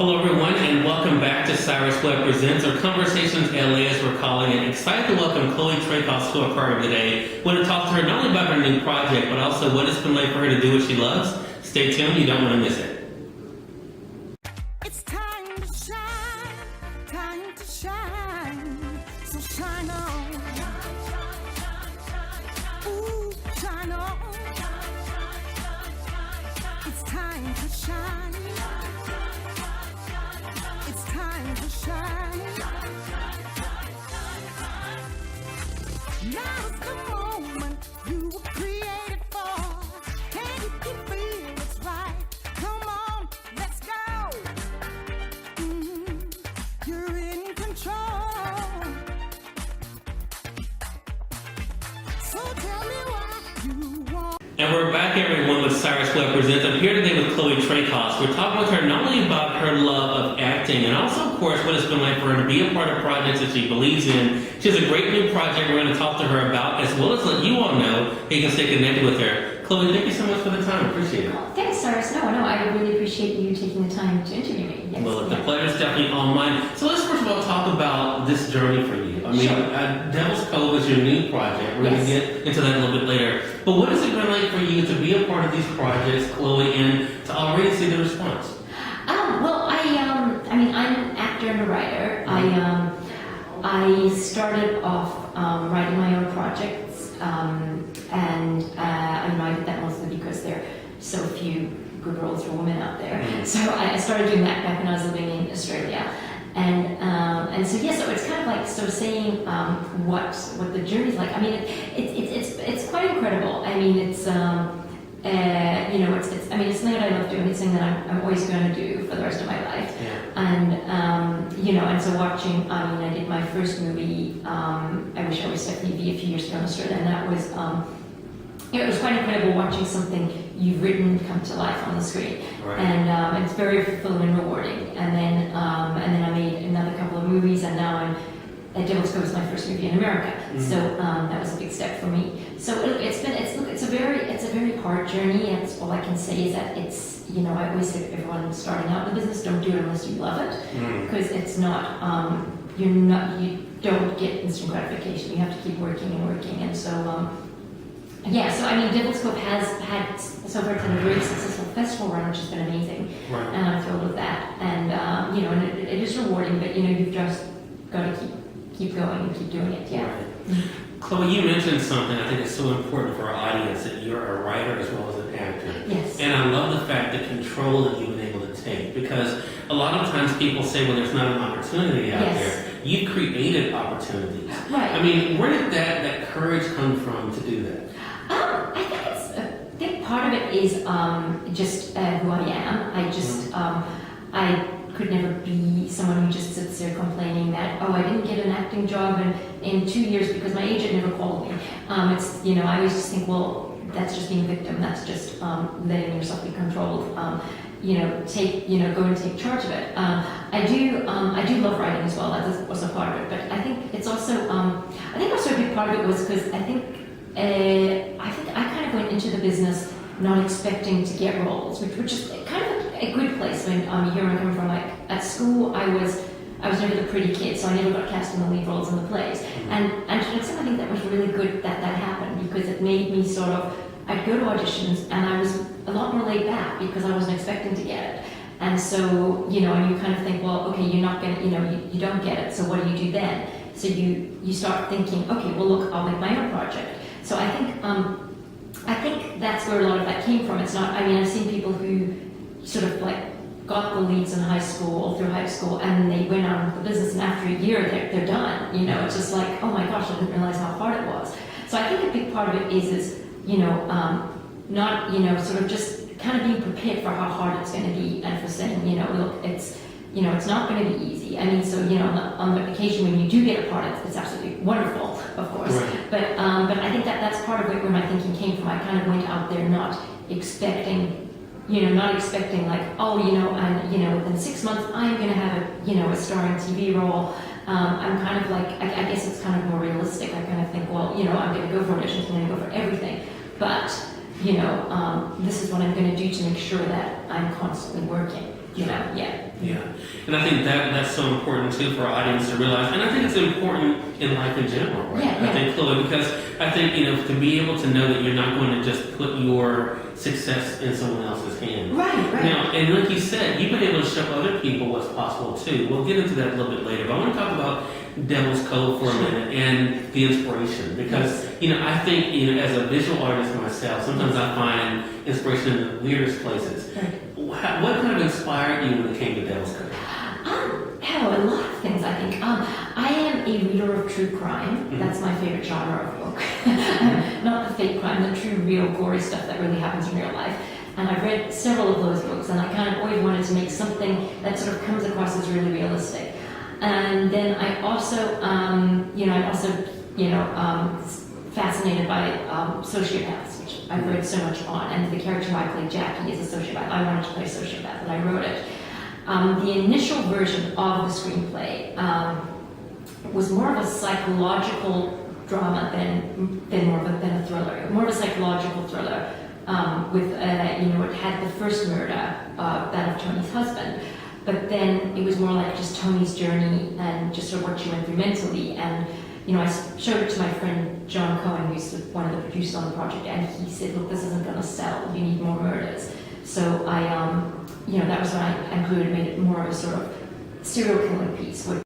Hello everyone and welcome back to Cyrus Webb Presents, or Conversations LA as we're calling it. Excited to welcome Chloe Traicos to our program today. Want to talk to her not only about her new project, but also what it's been like for her to do what she loves. Stay tuned, you don't want to miss it. It's time to shine, time to shine, so shine on. Ooh, shine on. It's time to shine. It's time to shine. Now's the moment you were created for. Can you feel it's right? Come on, let's go. You're in control. So tell me what you want. And we're back everyone with Cyrus Webb Presents. I'm here today with Chloe Traicos. We're talking with her not only about her love of acting and also of course what it's been like for her to be a part of projects that she believes in. She has a great new project we're going to talk to her about, as well as let you all know how you can stay connected with her. Chloe, thank you so much for the time. Appreciate it. Oh, thanks, Cyrus. No, I really appreciate you taking the time to interview me. Yes. Well, the pleasure's definitely all mine. So let's first of all talk about this journey for you. I mean, Sure. Devil's Cove is your new project. We're going to get into that a little bit later. But what has it been like for you to be a part of these projects, Chloe, and to already see the response? Well, I'm an actor and a writer. I started off writing my own projects, and I did that mostly because there are so few good roles for women out there. So I started doing that back when I was living in Australia, and so yeah, so it's kind of like sort of saying what the journey's like. I mean, it's quite incredible. I mean, it's it's something that I love doing. It's something that I'm always going to do for the rest of my life. Yeah. And so watching. I did my first movie. I Wish I Was Stephanie a few years ago in Australia, and that was. It was quite incredible watching something you've written come to life on the screen, Right. and it's very fulfilling and rewarding. And then I made another couple of movies, and now I'm. Devil's Cove was my first movie in America, so that was a big step for me. So it's a very hard journey. And all I can say is that it's I always say to everyone starting out in the business, don't do it unless you love it, because it's not you don't get instant gratification. You have to keep working and working, and so. Devil's Cove has had so far had a very successful festival run, which has been amazing, Right. and I'm thrilled with that. And and it is rewarding, but you've just got to keep going and keep doing it. Yeah. Right. Chloe, you mentioned something I think is so important for our audience, that you're a writer as well as an actor. Yes. And I love the fact, the control that you've been able to take, because a lot of times people say, well, there's not an opportunity out Yes. there. You've created opportunities. Right. I mean, where did that courage come from to do that? I think it's a big part of it is just who I am. I just I could never be someone who just sits there complaining that I didn't get an acting job in 2 years because my agent never called me. It's I always just think, well, that's just being a victim. That's just letting yourself be controlled. Go and take charge of it. I do love writing as well. That was a part of it. But I think it's also a big part of it was because I think I kind of went into the business not expecting to get roles, which is kind of a good place. When here I'm coming from, like at school, I was never the pretty kid, so I never got cast in the lead roles in the plays. And to an extent, I think that was really good that happened, because it made me sort of. I'd go to auditions and I was a lot more laid back because I wasn't expecting to get it. And so, and you kind of think, well, okay, you're not going to, you don't get it, so what do you do then? So you start thinking, okay, well, look, I'll make my own project. So I think that's where a lot of that came from. It's not, I've seen people who sort of like got the leads in high school, all through high school, and they went out into the business, and after a year, they're done. It's just like, oh my gosh, I didn't realize how hard it was. So I think a big part of it is not, sort of just kind of being prepared for how hard it's going to be, and for saying, look, it's not going to be easy. On the occasion when you do get a part, it's absolutely wonderful, of course. Right. But I think that's part of it where my thinking came from. I kind of went out there not expecting like, and within 6 months I'm going to have a starring TV role. I'm kind of like, I guess it's kind of more realistic. I kind of think, well, I'm going to go for auditions, I'm going to go for everything. But this is what I'm going to do to make sure that I'm constantly working. Yeah. Yeah, and I think that's so important too for our audience to realize, and I think it's important in life in general, right? Yeah, yeah. I think, Chloe, because I think, to be able to know that you're not going to just put your success in someone else's hands. Right, right. Now, and like you said, you've been able to show other people what's possible too. We'll get into that a little bit later, but I want to talk about Devil's Code for a minute and the inspiration, because I think as a visual artist myself, sometimes I find inspiration in the weirdest places. Right. What kind of inspired you when it came to Devil's Code? A lot of things, I think. I am a reader of true crime. That's my favorite genre of book. Not the fake crime, the true, real, gory stuff that really happens in real life. And I've read several of those books, and I kind of always wanted to make something that sort of comes across as really realistic. And then I also, fascinated by sociopaths, which I've read so much on. And the character I played, Jackie, is a sociopath. I wanted to play a sociopath, and I wrote it. The initial version of the screenplay was more of a psychological drama than a thriller. More of a psychological thriller with it had the first murder, that of Tony's husband, but then it was more like just Tony's journey and just sort of what she went through mentally. And I showed it to my friend John Cohen, who's one of the producers on the project, and he said, "Look, this isn't going to sell. You need more murders." So I that was when I included, made it more of a sort of serial killing piece.